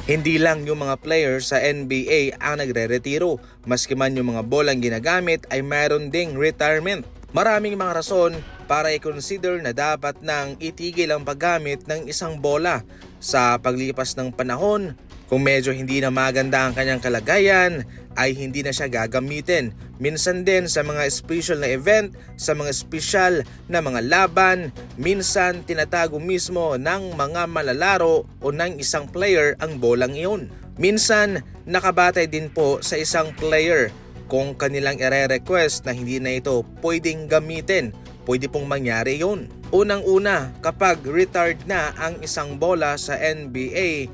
Hindi lang yung mga players sa NBA ang nagre-retiro, maski man yung mga bolang ginagamit ay mayroon ding retirement. Maraming mga rason para i-consider na dapat nang itigil ang paggamit ng isang bola sa paglipas ng panahon. Kung medyo hindi na maganda ang kanyang kalagayan, ay hindi na siya gagamitin. Minsan din sa mga special na event, sa mga special na mga laban, minsan tinatago mismo ng mga malalaro o ng isang player ang bolang iyon. Minsan nakabatay din po sa isang player kung kanilang ire-request na hindi na ito pwedeng gamitin. Pwede pong mangyari yun. Unang-una, kapag retired na ang isang bola sa NBA,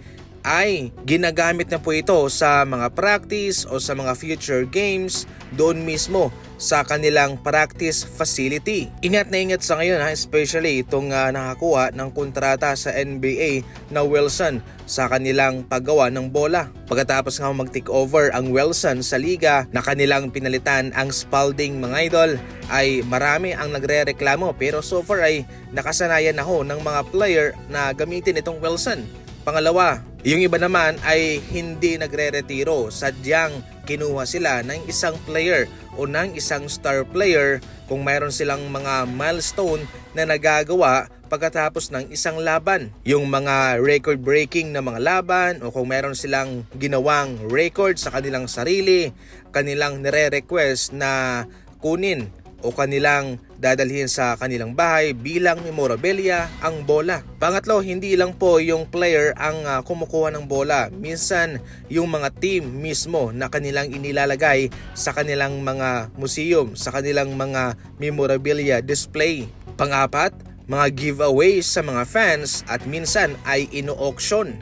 ay ginagamit na po ito sa mga practice o sa mga future games doon mismo sa kanilang practice facility. Ingat na ingat sa ngayon, especially itong nakakuha ng kontrata sa NBA na Wilson sa kanilang paggawa ng bola. Pagkatapos nga mag-take over ang Wilson sa liga na kanilang pinalitan ang Spalding mga idol, ay marami ang nagre-reklamo, pero so far ay nakasanayan na ho ng mga player na gamitin itong Wilson. Pangalawa, yung iba naman ay hindi nagre-retiro, sadyang kinuha sila ng isang player o ng isang star player kung mayroon silang mga milestone na nagagawa pagkatapos ng isang laban. Yung mga record-breaking na mga laban o kung mayroon silang ginawang record sa kanilang sarili, kanilang nire-request na kunin o kanilang dadalhin sa kanilang bahay bilang memorabilia ang bola. Pangatlo, hindi lang po yung player ang kumukuha ng bola. Minsan yung mga team mismo na kanilang inilalagay sa kanilang mga museum, sa kanilang mga memorabilia display. Pangapat, mga giveaways sa mga fans at minsan ay ino-auction.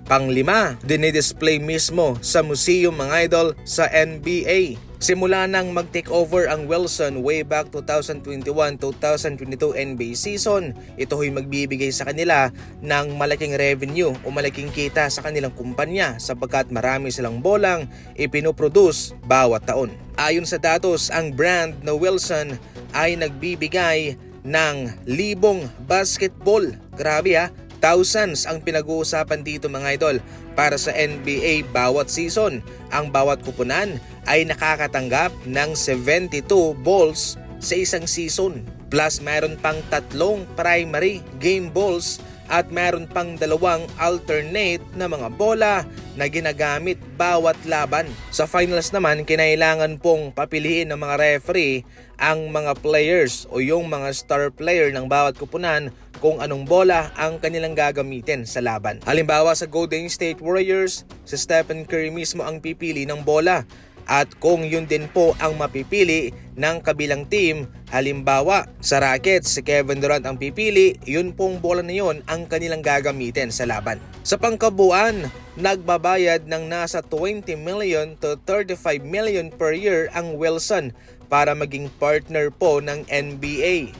Panglima, dinidisplay mismo sa museum mga idol sa NBA. Simula nang mag-take over ang Wilson way back 2021-2022 NBA season, ito ay magbibigay sa kanila ng malaking revenue o malaking kita sa kanilang kumpanya sapagkat marami silang bolang ipinoproduce bawat taon. Ayon sa datos, ang brand na Wilson ay nagbibigay ng libong basketball. Grabe ha! Thousands ang pinag-uusapan dito mga idol para sa NBA bawat season. Ang bawat kupunan ay nakakatanggap ng 72 balls sa isang season. Plus mayroon pang 3 primary game balls at mayroon pang 2 alternate na mga bola na ginagamit bawat laban. Sa finals naman, kinailangan pong papiliin ng mga referee ang mga players o yung mga star player ng bawat kupunan kung anong bola ang kanilang gagamitin sa laban. Halimbawa sa Golden State Warriors, si Stephen Curry mismo ang pipili ng bola. At kung yun din po ang mapipili ng kabilang team, halimbawa sa Rockets, si Kevin Durant ang pipili, yun pong bola na yun ang kanilang gagamitin sa laban. Sa pangkabuuan, nagbabayad ng nasa 20 million to 35 million per year ang Wilson para maging partner po ng NBA.